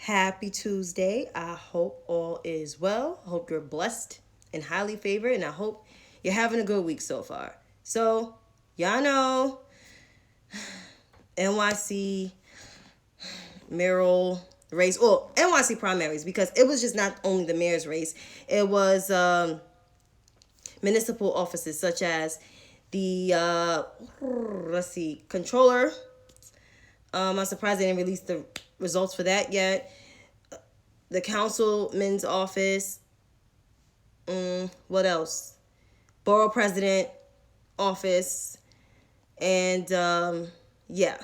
Happy Tuesday. I hope all is well. I hope you're blessed and highly favored, and I hope you're having a good week so far. So, y'all know NYC mayoral race, well, NYC primaries, because it was just not only the mayor's race, it was municipal offices such as the, controller. I'm surprised they didn't release the results for that yet. The councilman's office. What else? Borough president office. And yeah.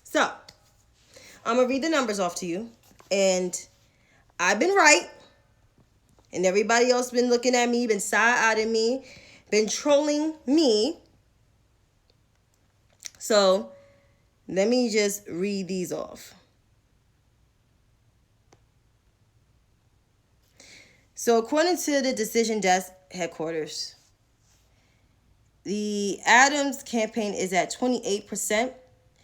So, I'm going to read the numbers off to you. And I've been right. And everybody else been looking at me, been side-eyeing me, been trolling me. So, let me just read these off. So according to the Decision Desk headquarters, the Adams campaign is at 28%,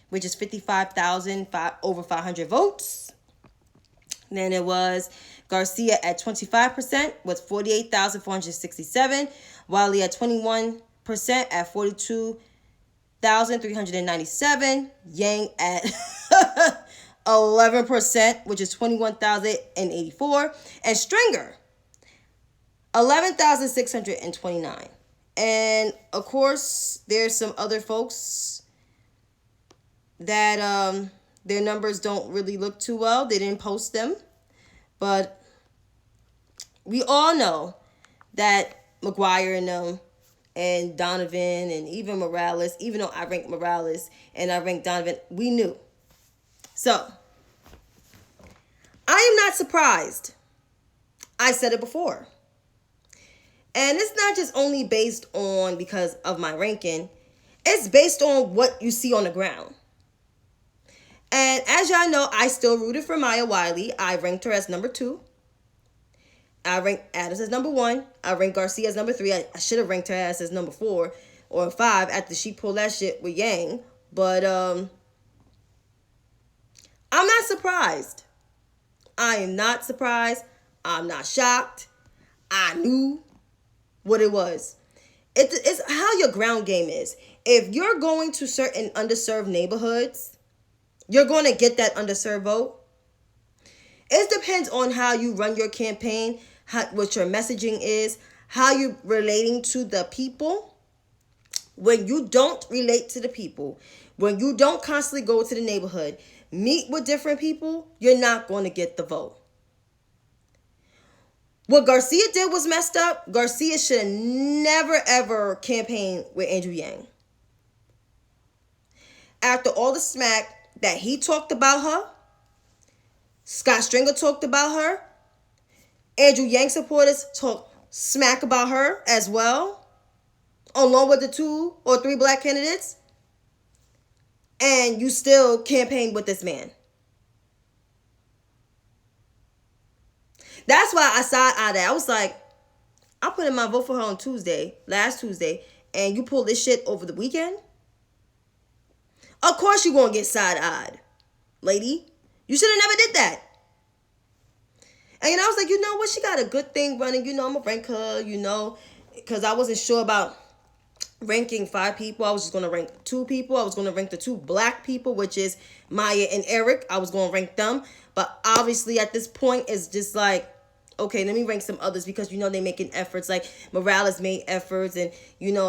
which is 55,000 over 500 votes. Then it was Garcia at 25% with 48,467. Wiley at 21% at 42,397. Yang at 11%, which is 21,084. And Stringer 11,629. And of course, there's some other folks that their numbers don't really look too well. They didn't post them. But we all know that McGuire and them and Donovan and even Morales, even though I ranked Morales and I ranked Donovan, we knew. So, I am not surprised. I said it before. And it's not just only based on because of my ranking. It's based on what you see on the ground. And as y'all know, I still rooted for Maya Wiley. I ranked her as number 2. I ranked Adams as number 1. I ranked Garcia as number 3. I should have ranked her as number 4 or 5 after she pulled that shit with Yang. But I'm not surprised. I am not surprised. I'm not shocked. I knew what it was. It's how your ground game is. If you're going to certain underserved neighborhoods, you're going to get that underserved vote. It depends on how you run your campaign, what your messaging is, how you're relating to the people. When you don't relate to the people, when you don't constantly go to the neighborhood, meet with different people, you're not going to get the vote. What Garcia did was messed up. Garcia should have never, ever campaigned with Andrew Yang. After all the smack that he talked about her, Scott Stringer talked about her, Andrew Yang supporters talked smack about her as well, along with the 2 or 3 black candidates, and you still campaigned with this man. That's why I side-eyed that. I was like, I'm putting my vote for her on last Tuesday, and you pull this shit over the weekend? Of course you're going to get side-eyed, lady. You should have never did that. And I was like, you know what? She got a good thing running. I'm going to rank her, because I wasn't sure about ranking 5 people. I was just going to rank 2 people. I was going to rank the 2 black people, which is Maya and Eric. I was going to rank them. But obviously at this point, it's just like, okay, let me rank some others because, they making efforts. Like Morales made efforts and,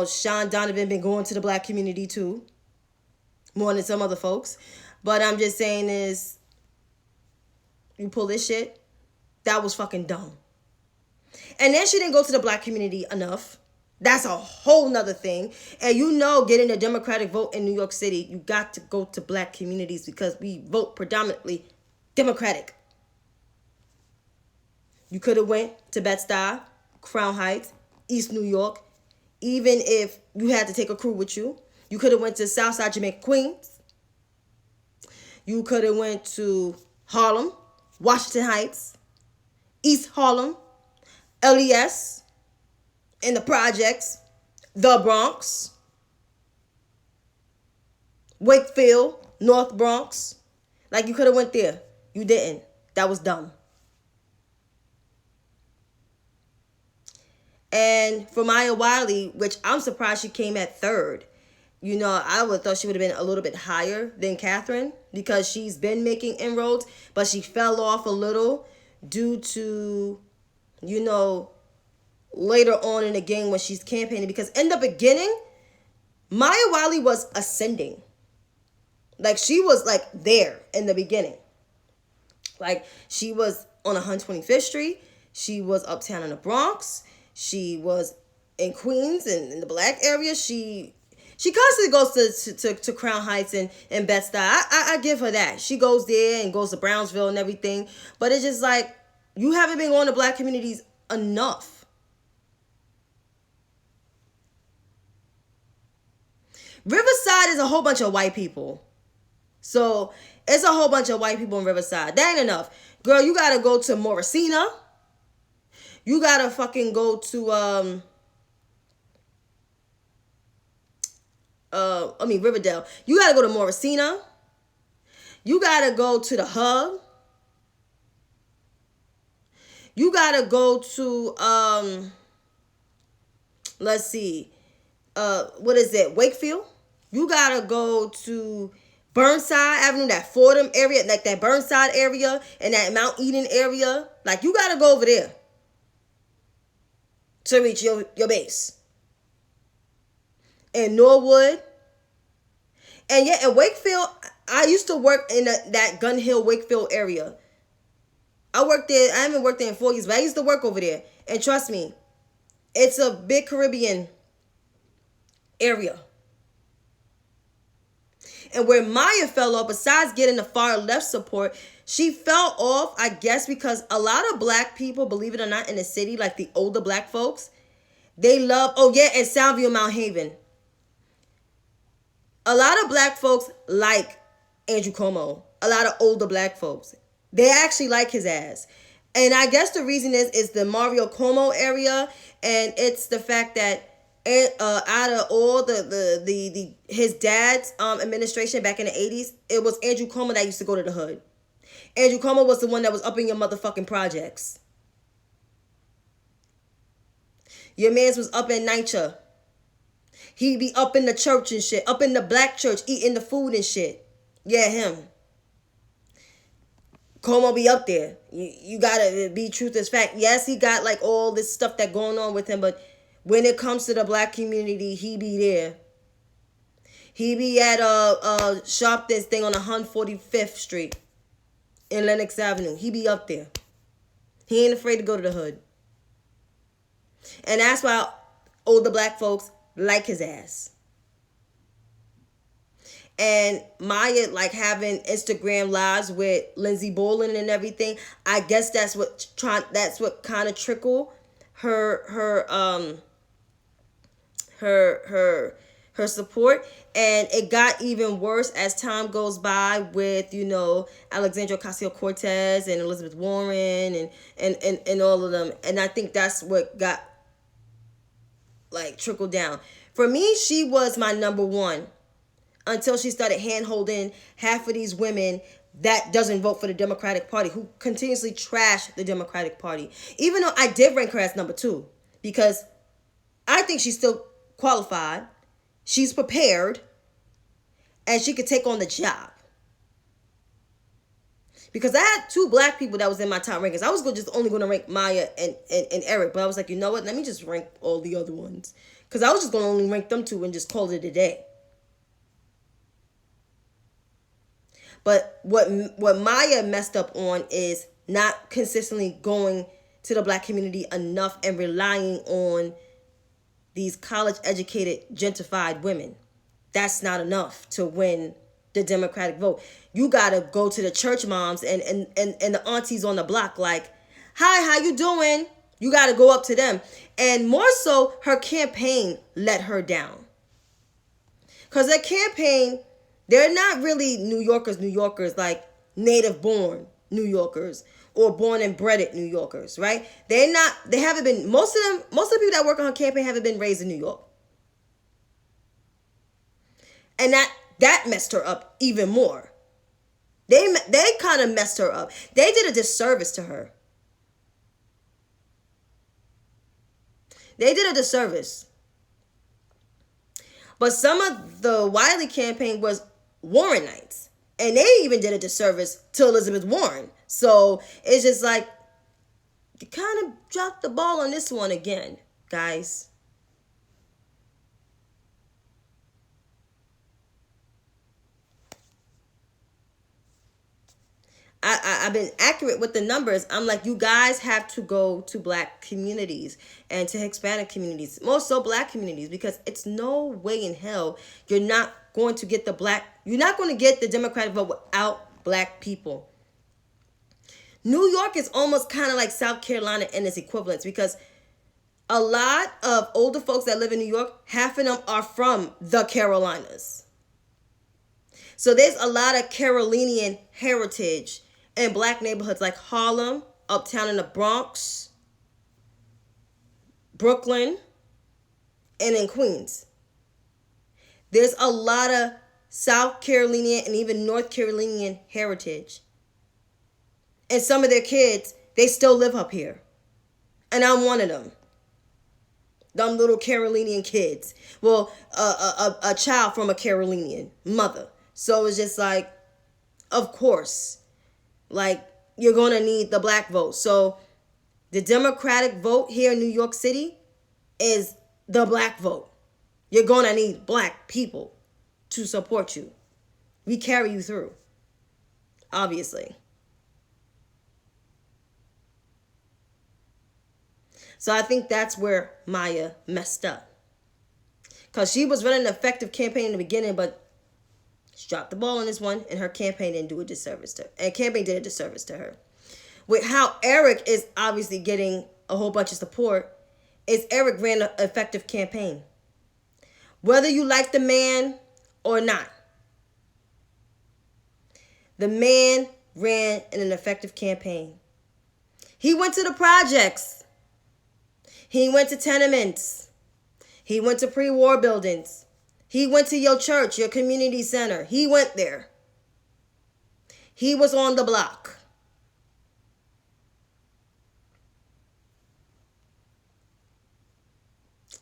Sean Donovan been going to the black community too. More than some other folks. But I'm just saying is, you pull this shit, that was fucking dumb. And then she didn't go to the black community enough. That's a whole nother thing. And getting a Democratic vote in New York City, you got to go to black communities because we vote predominantly Democratic. You could have went to Bed-Stuy, Crown Heights, East New York. Even if you had to take a crew with you. You could have went to Southside Jamaica, Queens. You could have went to Harlem, Washington Heights, East Harlem, LES, in the projects, the Bronx, Wakefield, North Bronx. Like, you could have went there. You didn't. That was dumb. And for Maya Wiley, which I'm surprised she came at third. You know, I would have thought she would have been a little bit higher than Catherine because she's been making inroads, but she fell off a little due to, you know, later on in the game when she's campaigning. Because in the beginning, Maya Wiley was ascending. Like, she was, like, there in the beginning. Like, she was on 125th Street. She was uptown in the Bronx. She was in Queens and in the black area. She constantly goes to Crown Heights and Bed-Stuy. I give her that. She goes there and goes to Brownsville and everything. But it's just like, you haven't been going to black communities enough. Riverside is a whole bunch of white people. So, it's a whole bunch of white people in Riverside. That ain't enough. Girl, you gotta go to Morrisina. You gotta fucking go to, Riverdale. You gotta go to Morrisina. You gotta go to the Hub. You gotta go to, let's see, what is it, Wakefield? You gotta go to Burnside Avenue, that Fordham area, like that Burnside area and that Mount Eden area. Like, you gotta go over there to reach your base. In Norwood. And yeah, in Wakefield, I used to work in that Gun Hill, Wakefield area. I worked there. I haven't worked there in 4 years, but I used to work over there. And trust me, it's a big Caribbean area. And where Maya fell off, besides getting the far left support, she fell off, I guess, because a lot of black people, believe it or not, in the city, like the older black folks, they love, and Soundview, Mount Haven. A lot of black folks like Andrew Cuomo. A lot of older black folks. They actually like his ass. And I guess the reason is the Mario Cuomo area, and it's the fact that out of all the his dad's administration back in the 80s, it was Andrew Cuomo that used to go to the hood. Andrew Cuomo was the one that was up in your motherfucking projects. Your mans was up in NYCHA. He'd be up in the church and shit, up in the black church, eating the food and shit. Yeah, him. Cuomo be up there. You gotta be truth is fact. Yes, he got like all this stuff that going on with him, but when it comes to the black community, he be there. He be at Sharpton's thing on 145th Street in Lenox Avenue. He be up there. He ain't afraid to go to the hood. And that's why older black folks like his ass. And Maya, like, having Instagram lives with Lindsey Bolin and everything, I guess that's what kind of trickled her support. And it got even worse as time goes by with, you know, Alexandria Ocasio-Cortez and Elizabeth Warren and all of them. And I think that's what got, like, trickled down. For me, she was my number one until she started hand-holding half of these women that doesn't vote for the Democratic Party, who continuously trash the Democratic Party. Even though I did rank her as number 2, because I think she's still qualified, she's prepared, and she could take on the job. Because I had 2 black people that was in my top rankings. I was only going to rank Maya and Eric, but I was like, you know what? Let me just rank all the other ones. Because I was just going to only rank them 2 and just call it a day. But what Maya messed up on is not consistently going to the black community enough and relying on these college-educated, gentrified women. That's not enough to win the Democratic vote. You gotta go to the church moms and the aunties on the block like, hi, how you doing? You gotta go up to them. And more so, her campaign let her down. Because her campaign, they're not really New Yorkers like native born New Yorkers or born and bred New Yorkers, right? They haven't been, most of the people that work on her campaign haven't been raised in New York. And that messed her up even more. They kind of messed her up. They did a disservice to her. They did a disservice. But some of the Wiley campaign was Warrenites. And they even did a disservice to Elizabeth Warren. So it's just like, you kind of dropped the ball on this one again, guys. I've been accurate with the numbers. I'm like, you guys have to go to black communities and to Hispanic communities, more so black communities, because it's no way in hell you're not going to get you're not going to get the Democratic vote without black people. New York is almost kind of like South Carolina in its equivalents, because a lot of older folks that live in New York, half of them are from the Carolinas. So there's a lot of Carolinian heritage in black neighborhoods like Harlem, uptown in the Bronx, Brooklyn, and in Queens. There's a lot of South Carolinian and even North Carolinian heritage. And some of their kids, they still live up here. And I'm one of them. Them little Carolinian kids. Well, a child from a Carolinian mother. So it's just like, of course, like, you're going to need the black vote. So the Democratic vote here in New York City is the black vote. You're going to need black people to support you. We carry you through, obviously. So I think that's where Maya messed up. Because she was running an effective campaign in the beginning, but she dropped the ball on this one, and her campaign didn't do a disservice to her. And campaign did a disservice to her. With how Eric is obviously getting a whole bunch of support, is Eric ran an effective campaign. Whether you like the man or not, the man ran an effective campaign. He went to the projects. He went to tenements. He went to pre-war buildings. He went to your church, your community center. He went there. He was on the block.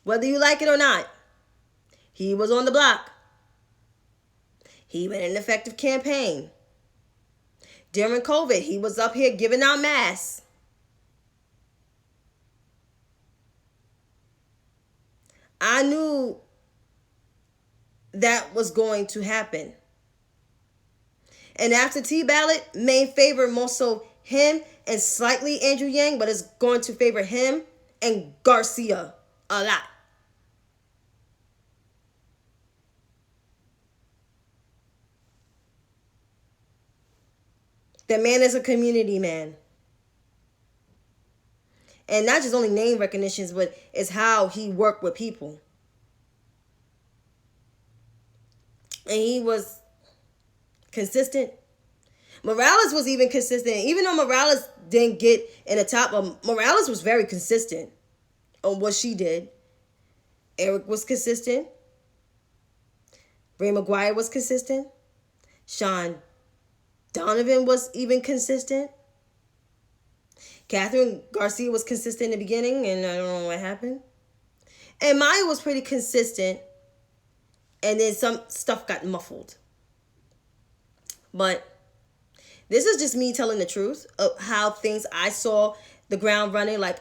Whether you like it or not, he was on the block. He ran an effective campaign. During COVID, he was up here giving out masks. I knew that was going to happen. And absentee ballot may favor more so him and slightly Andrew Yang, but it's going to favor him and Garcia a lot. The man is a community man. And not just only name recognitions, but it's how he worked with people. And he was consistent. Morales was even consistent. Even though Morales didn't get in the top, Morales was very consistent on what she did. Eric was consistent. Ray McGuire was consistent. Sean Donovan was even consistent. Catherine Garcia was consistent in the beginning, and I don't know what happened. And Maya was pretty consistent, and then some stuff got muffled. But this is just me telling the truth of how things I saw the ground running, like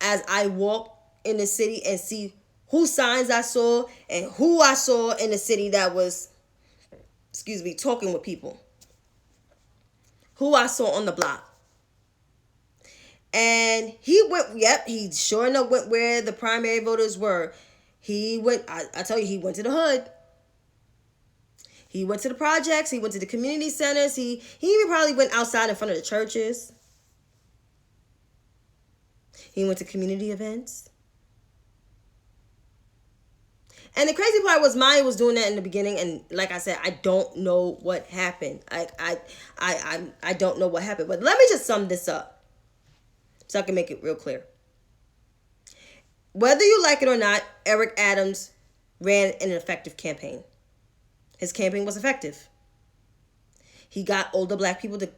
as I walk in the city and see whose signs I saw and who I saw in the city that was, talking with people. Who I saw on the block. And he sure enough went where the primary voters were. He went, I tell you, he went to the hood. He went to the projects. He went to the community centers. He even probably went outside in front of the churches. He went to community events. And the crazy part was Maya was doing that in the beginning, and like I said, I don't know what happened. I don't know what happened. But let me just sum this up so I can make it real clear. Whether you like it or not, Eric Adams ran an effective campaign. His campaign was effective. He got older black people to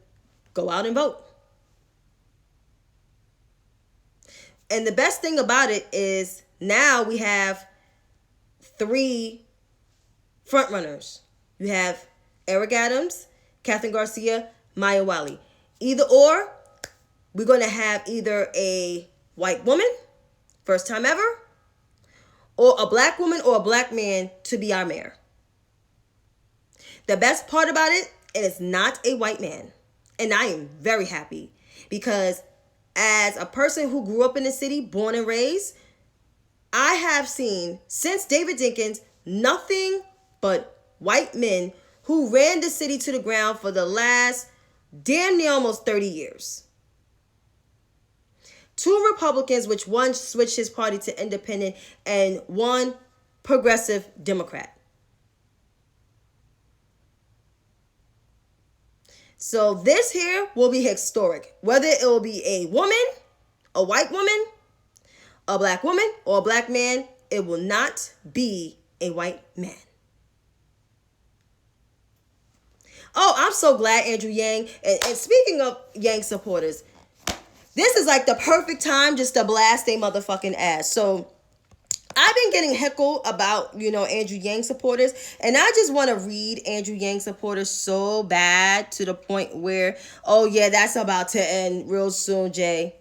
go out and vote. And the best thing about it is now we have 3 frontrunners. You have Eric Adams, Catherine Garcia, Maya Wiley. Either or, we're going to have either a white woman, first time ever, or a black woman or a black man to be our mayor. The best part about it is not a white man. And I am very happy because as a person who grew up in the city, born and raised, I have seen, since David Dinkins, nothing but white men who ran the city to the ground for the last damn near almost 30 years. 2 Republicans, which one switched his party to independent, and 1 progressive Democrat. So this here will be historic. Whether it will be a woman, a white woman, a black woman, or a black man, it will not be a white man. Oh, I'm so glad Andrew Yang. And speaking of Yang supporters, this is like the perfect time just to blast their motherfucking ass. So I've been getting heckled about, Andrew Yang supporters. And I just want to read Andrew Yang supporters so bad to the point where, oh yeah, that's about to end real soon, Jay.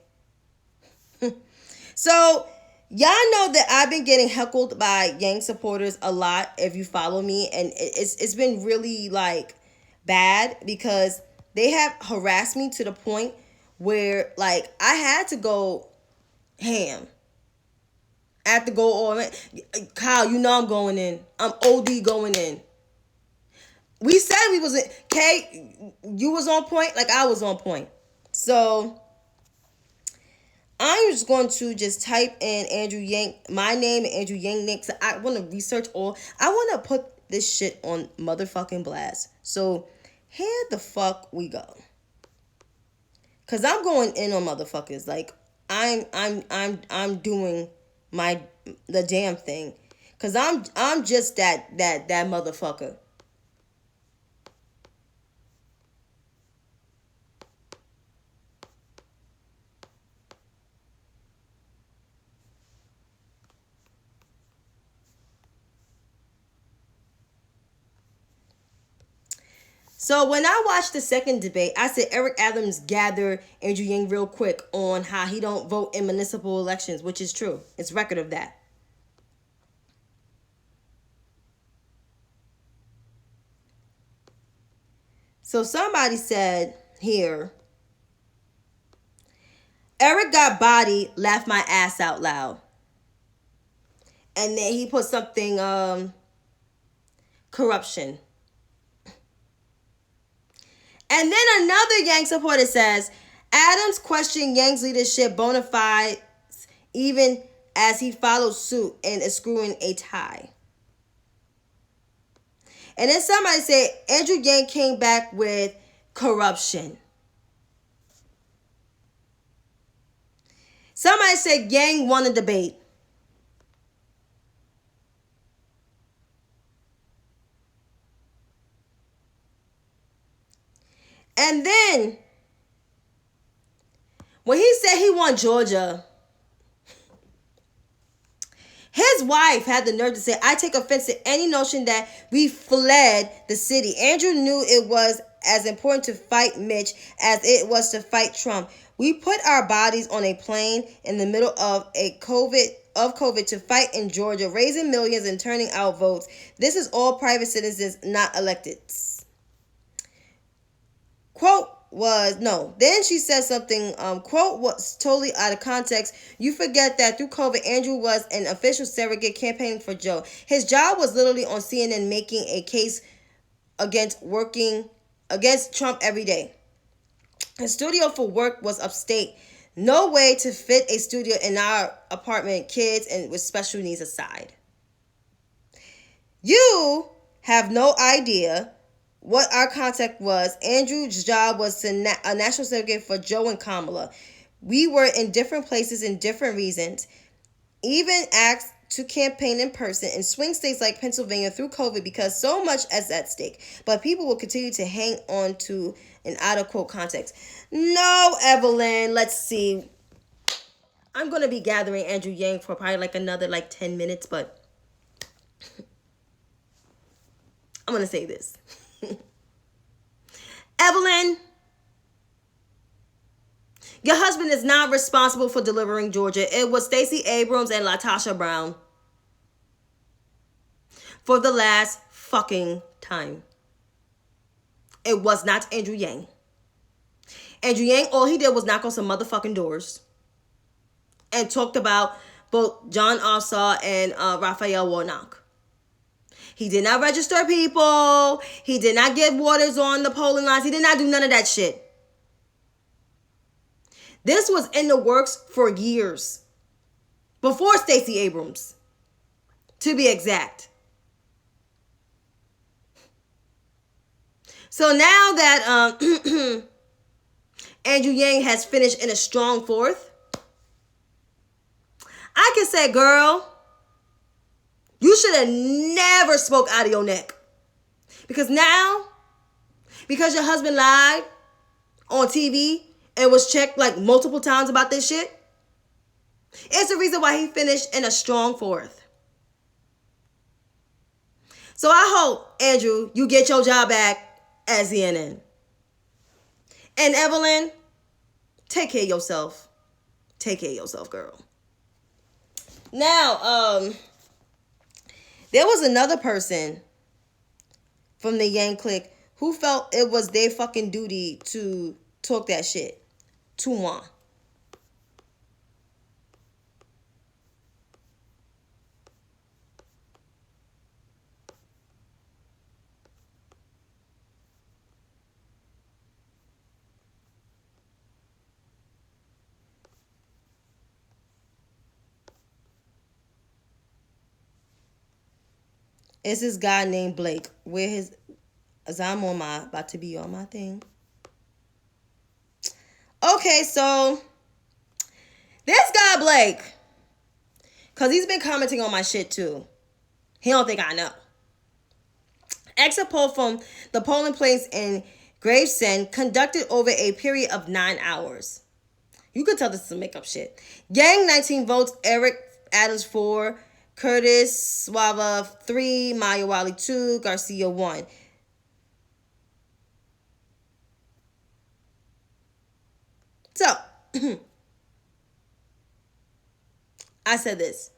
So y'all know that I've been getting heckled by Yang supporters a lot if you follow me. And it's been really like bad because they have harassed me to the point where like I had to go ham. I had to go all in. Kyle, I'm going in. I'm OD going in. We said we was in. Kay, you was on point like I was on point. So I'm just going to just type in Andrew Yang, my name and Andrew Yang Nick. So I want to research all. I want to put this shit on motherfucking blast. So here the fuck we go. Cause I'm going in on motherfuckers. Like I'm doing the damn thing. Cause I'm just that motherfucker. So when I watched the second debate, I said Eric Adams gathered Andrew Yang real quick on how he don't vote in municipal elections, which is true. It's record of that. So somebody said here, Eric got bodied, laughed my ass out loud. And then he put something, corruption. And then another Yang supporter says, Adams questioned Yang's leadership bona fides even as he followed suit and is screwing a tie. And then somebody said Andrew Yang came back with corruption. Somebody said Yang won a debate. And then, when he said he won Georgia, his wife had the nerve to say, I take offense to any notion that we fled the city. Andrew knew it was as important to fight Mitch as it was to fight Trump. We put our bodies on a plane in the middle of COVID to fight in Georgia, raising millions and turning out votes. This is all private citizens, not electeds. Then she said something, quote was totally out of context. You forget that through COVID, Andrew was an official surrogate campaigning for Joe. His job was literally on CNN making a case against Trump every day. His studio for work was upstate. No way to fit a studio in our apartment, kids and with special needs aside. You have no idea what our contact was. Andrew's job was a national surrogate for Joe and Kamala. We were in different places in different reasons. Even asked to campaign in person in swing states like Pennsylvania through COVID because so much is at stake. But people will continue to hang on to an out of quote context. No, Evelyn. Let's see. I'm going to be gathering Andrew Yang for probably like another like 10 minutes, but I'm going to say this. Evelyn, your husband is not responsible for delivering Georgia. It was Stacey Abrams and LaTosha Brown. For the last fucking time. It was not Andrew Yang. Andrew Yang, all he did was knock on some motherfucking doors. And talked about both Jon Ossoff and Raphael Warnock. He did not register people. He did not get waters on the polling lines. He did not do none of that shit. This was in the works for years. Before Stacey Abrams. To be exact. So now that Andrew Yang has finished in a strong fourth, I can say, girl, you should have never spoke out of your neck. Because now, because your husband lied on TV and was checked like multiple times about this shit, it's the reason why he finished in a strong fourth. So I hope, Andrew, you get your job back at CNN. And Evelyn, take care of yourself. Take care of yourself, girl. Now, there was another person from the Yang clique who felt it was their fucking duty to talk that shit. Toowan. It's this guy named Blake. Where his, as I'm on my, about to be on my thing. Okay, so this guy Blake, because he's been commenting on my shit too. He don't think I know. Exit poll from the polling place in Gravesend conducted over a period of 9 hours. You could tell this is some makeup shit. Yang 19 votes, Eric Adams 4, Curtis Suava 3, Maya Wiley 2, Garcia 1. So, I said this.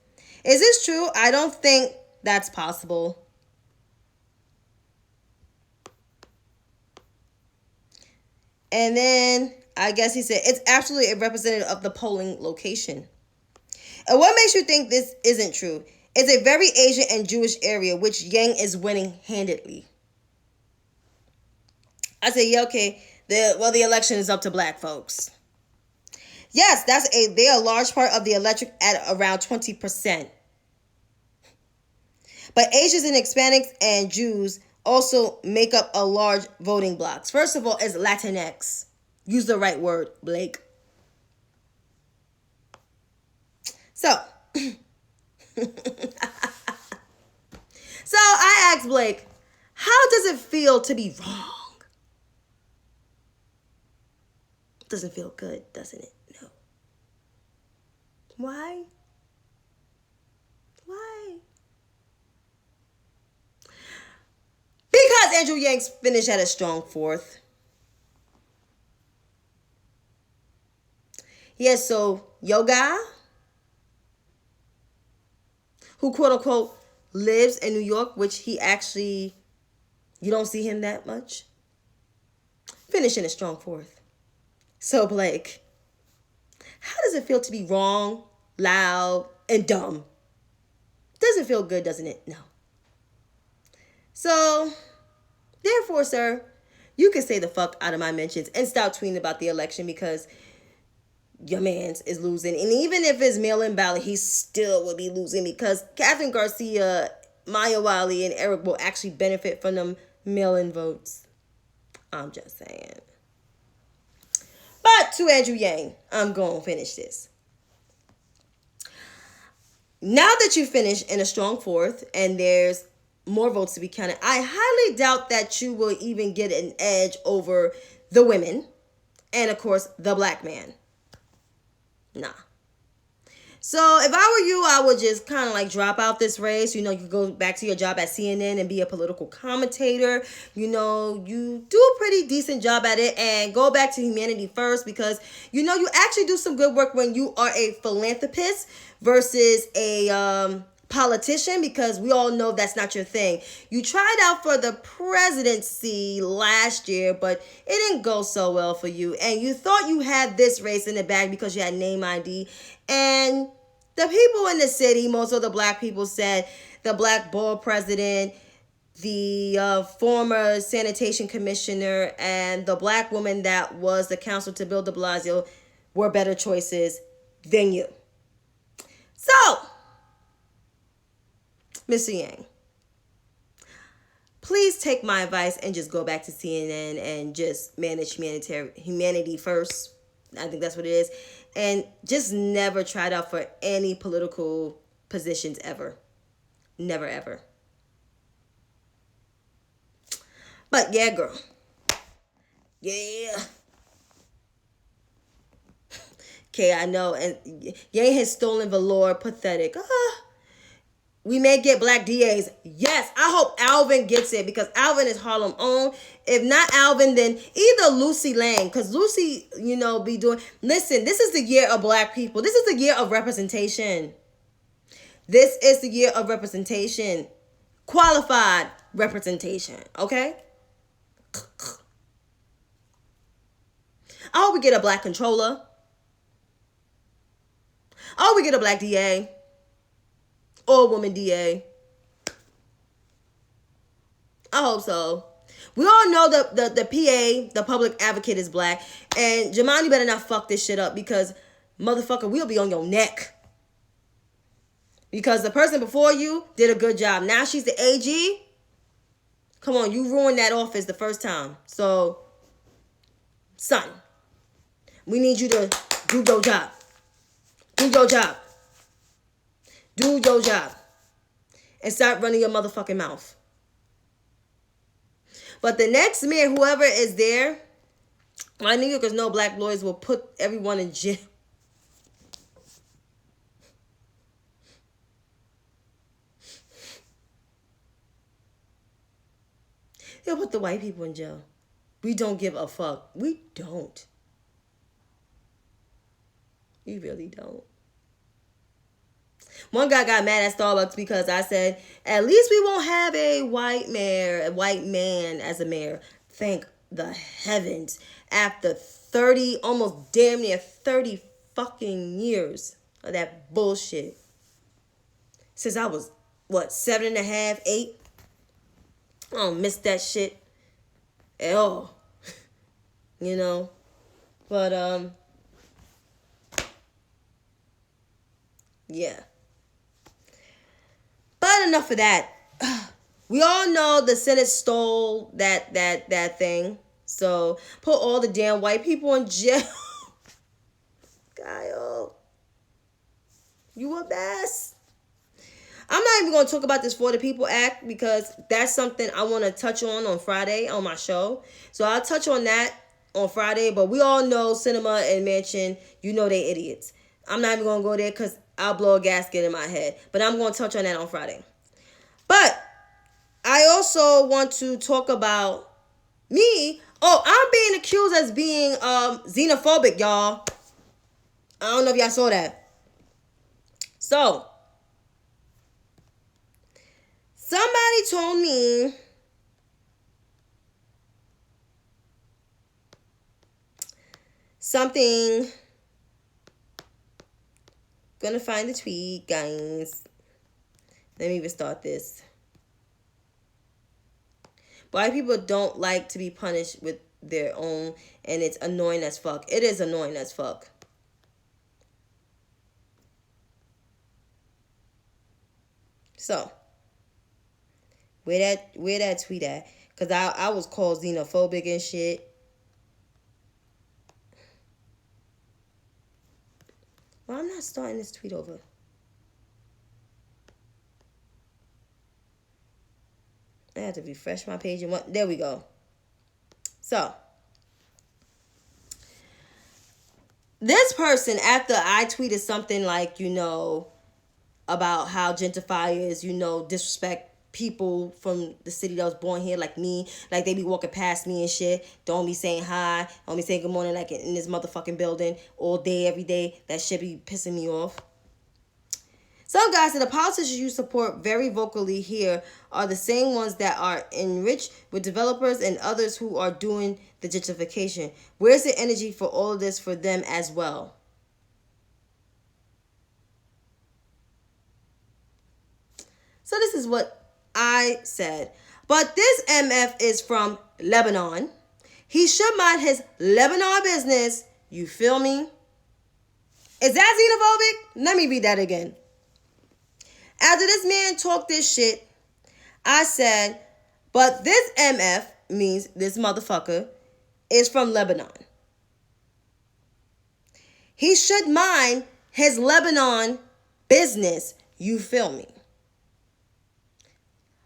Is this true? I don't think that's possible. And then, I guess he said, it's absolutely a representative of the polling location. And what makes you think this isn't true? It's a very Asian and Jewish area, which Yang is winning handedly. I said, yeah, okay. The election is up to black folks. Yes, they're a large part of the electorate at around 20%. But Asians and Hispanics and Jews also make up a large voting blocks. First of all, is Latinx. Use the right word, Blake. So, I asked Blake, how does it feel to be wrong? Doesn't feel good, doesn't it? No. Why? Why? Because Andrew Yang finished at a strong fourth. Yes, so Yoga, who quote unquote lives in New York, which he actually, you don't see him that much, finishing a strong fourth. So Blake, how does it feel to be wrong, loud, and dumb? Doesn't feel good, doesn't it? No. So, therefore, sir, you can say the fuck out of my mentions and stop tweeting about the election because your man's is losing. And even if it's mail-in ballot, he still will be losing because Catherine Garcia, Maya Wiley, and Eric will actually benefit from them mail-in votes. I'm just saying. But to Andrew Yang, I'm going to finish this. Now that you finish in a strong fourth and there's more votes to be counted, I highly doubt that you will even get an edge over the women and, of course, the black man. Nah. So if I were you, I would just kind of like drop out this race. You could go back to your job at CNN and be a political commentator. You do a pretty decent job at it, and go back to Humanity First, because you actually do some good work when you are a philanthropist versus a politician, because we all know that's not your thing. You tried out for the presidency last year, but it didn't go so well for you, and you thought you had this race in the bag because you had name ID. And the people in the city, most of the black people, said the black borough president, the former sanitation commissioner, and the black woman that was the counsel to Bill de Blasio were better choices than you. So, Mr. Yang, please take my advice and just go back to CNN and just manage humanity first. I think that's what it is. And just never tried out for any political positions ever. Never, ever. But yeah, girl. Yeah. Okay, I know. And Yang has stolen velour. Pathetic. We may get black DAs. Yes, I hope Alvin gets it, because Alvin is Harlem own. If not Alvin, then either Lucy Lang, because Lucy, be doing. Listen, this is the year of black people. This is the year of representation. This is the year of representation. Qualified representation, okay? I hope we get a black controller. I hope we get a black DA. Or a woman DA. I hope so. We all know the PA, the public advocate, is black. And Jamani better not fuck this shit up, because, motherfucker, we'll be on your neck. Because the person before you did a good job. Now she's the AG. Come on, you ruined that office the first time. So, son, we need you to do your job. Do your job. Do your job. And start running your motherfucking mouth. But the next mayor, whoever is there, my New Yorkers know black lawyers will put everyone in jail. They'll put the white people in jail. We don't give a fuck. We don't. We really don't. One guy got mad at Starbucks because I said, at least we won't have a white man as a mayor. Thank the heavens. After 30, almost damn near 30 fucking years of that bullshit. Since I was, 7.5, 8? I don't miss that shit at all. But, yeah. But enough of that. We all know the Senate stole that thing. So put all the damn white people in jail. Kyle, you a mess. I'm not even going to talk about this For the People Act, because that's something I want to touch on Friday on my show. So I'll touch on that on Friday. But we all know Cinema and Manchin, they idiots. I'm not even going to go there because I'll blow a gasket in my head. But I'm going to touch on that on Friday. But I also want to talk about me. Oh, I'm being accused as being xenophobic, y'all. I don't know if y'all saw that. So, somebody told me something. Gonna find the tweet, guys. Let me even start this. White people don't like to be punished with their own, and it's annoying as fuck. It is annoying as fuck. So, where that tweet at? Because I was called xenophobic and shit. Well, I'm not starting this tweet over. I have to refresh my page. And there we go. So, this person, after I tweeted something like, about how gentrifiers, disrespect people from the city that was born here, like me, like they be walking past me and shit, don't be saying hi, don't be saying good morning, like in this motherfucking building all day, every day. That shit be pissing me off. Some guys said the politicians you support very vocally here are the same ones that are enriched with developers and others who are doing the gentrification. Where's the energy for all of this for them as well? So this is what I said. But this MF is from Lebanon. He should mind his Lebanon business. You feel me? Is that xenophobic? Let me read that again. After this man talked this shit, I said, but this MF, means this motherfucker, is from Lebanon. He should mind his Lebanon business. You feel me?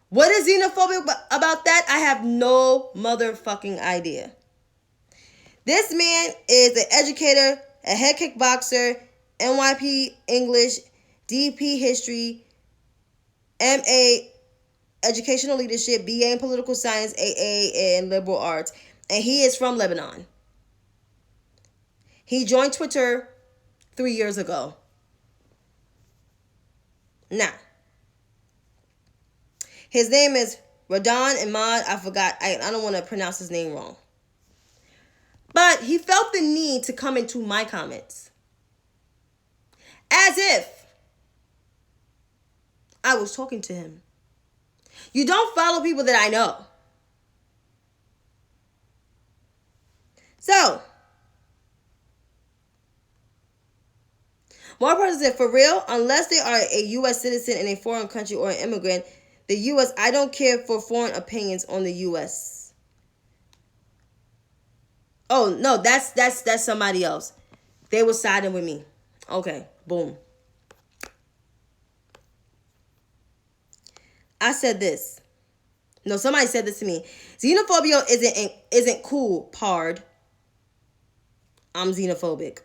What is xenophobic about that? I have no motherfucking idea. This man is an educator, a head kickboxer, NYP English, DP History, MA Educational Leadership, BA in Political Science, AA in Liberal Arts, and he is from Lebanon. He joined Twitter 3 years ago. Now, his name is Radon Ahmad. I forgot. I don't want to pronounce his name wrong. But he felt the need to come into my comments. As if I was talking to him. You don't follow people that I know. So, one person said, for real, unless they are a U.S. citizen in a foreign country or an immigrant, the U.S., I don't care for foreign opinions on the U.S. Oh, no, that's somebody else. They were siding with me. Okay, boom. I said this. No, somebody said this to me. Xenophobia isn't cool, pard. I'm xenophobic.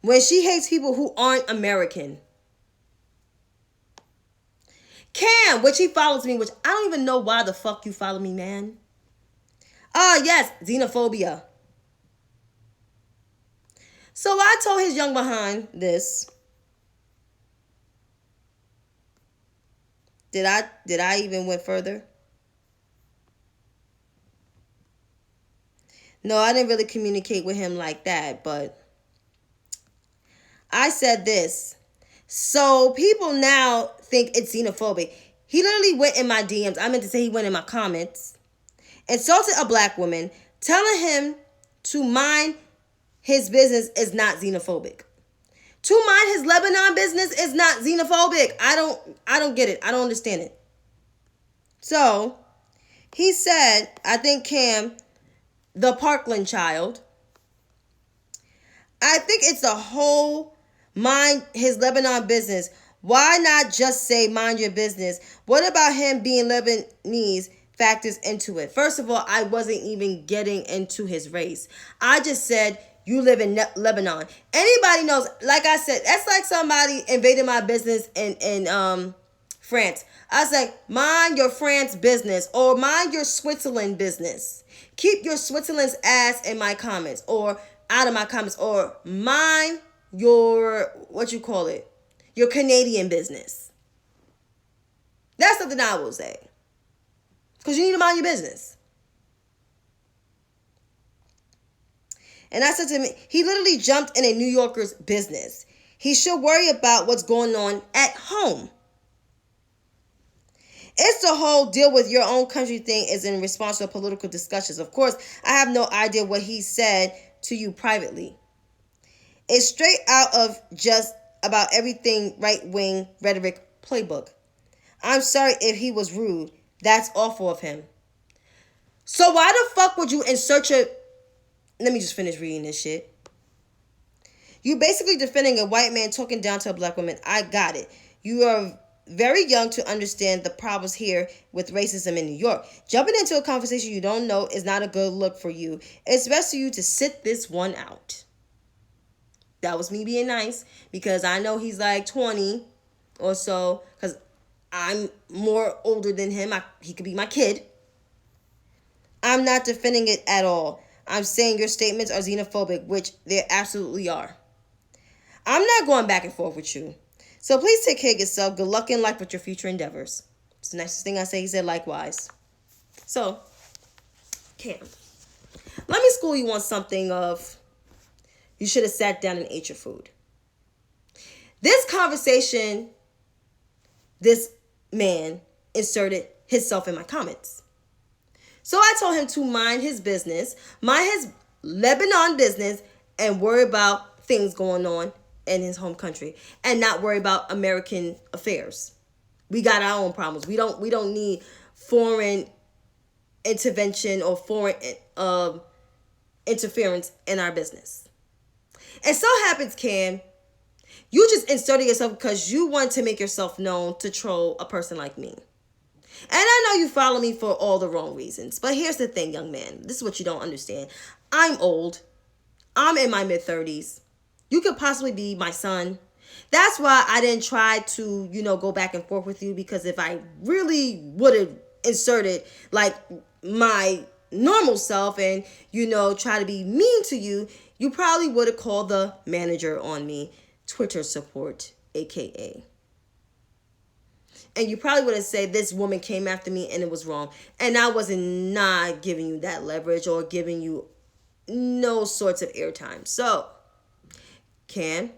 When she hates people who aren't American. Cam, which he follows me, which I don't even know why the fuck you follow me, man. Yes, xenophobia. So I told his young behind this. Did I even went further? No, I didn't really communicate with him like that, but I said this. So people now think it's xenophobic. He literally went in my DMs. I meant to say he went in my comments. Insulted a black woman, telling him to mind his business is not xenophobic. To mind his Lebanon business is not xenophobic. I don't get it. I don't understand it. So, he said, I think Cam, the Parkland child, I think it's the whole mind his Lebanon business. Why not just say mind your business? What about him being Lebanese factors into it? First of all, I wasn't even getting into his race. I just said, you live in Lebanon. Anybody knows, like I said, that's like somebody invaded my business in France. I was like, mind your France business or mind your Switzerland business. Keep your Switzerland's ass in my comments or out of my comments, or mind your, your Canadian business. That's something I will say. Because you need to mind your business. And I said to him, he literally jumped in a New Yorker's business. He should worry about what's going on at home. It's the whole deal with your own country thing is in response to political discussions. Of course, I have no idea what he said to you privately. It's straight out of just about everything right-wing rhetoric playbook. I'm sorry if he was rude. That's awful of him. So why the fuck would you insert your... Let me just finish reading this shit. You basically defending a white man talking down to a black woman. I got it. You are very young to understand the problems here with racism in New York. Jumping into a conversation you don't know is not a good look for you. It's best for you to sit this one out. That was me being nice because I know he's like 20 or so because I'm more older than him. He could be my kid. I'm not defending it at all. I'm saying your statements are xenophobic, which they absolutely are. I'm not going back and forth with you. So please take care of yourself. Good luck in life with your future endeavors. It's the nicest thing I say. He said likewise. So, Cam, let me school you on something of you should have sat down and ate your food. This conversation, this man inserted himself in my comments. So I told him to mind his business, mind his Lebanon business, and worry about things going on in his home country and not worry about American affairs. We got our own problems. We don't need foreign intervention or foreign interference in our business. And so happens, Cam, you just inserted yourself because you want to make yourself known to troll a person like me. And I know you follow me for all the wrong reasons. But here's the thing, young man. This is what you don't understand. I'm old. I'm in my mid-30s. You could possibly be my son. That's why I didn't try to, go back and forth with you. Because if I really would have inserted, like, my normal self and, try to be mean to you, you probably would have called the manager on me. Twitter support, a.k.a. And you probably would have said this woman came after me and it was wrong. And I was not giving you that leverage or giving you no sorts of airtime. So, Cam,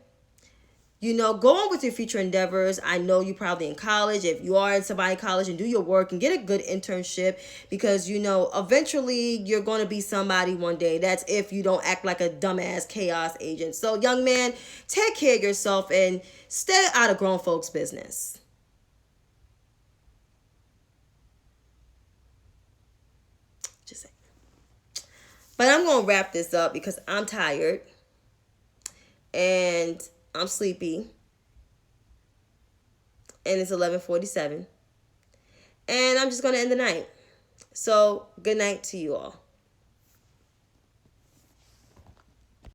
go on with your future endeavors. I know you're probably in college. If you are in somebody's college, and do your work and get a good internship because, eventually you're going to be somebody one day. That's if you don't act like a dumbass chaos agent. So, young man, take care of yourself and stay out of grown folks' business. Just saying. But I'm going to wrap this up because I'm tired and I'm sleepy. And it's 11:47. And I'm just going to end the night. So, good night to you all.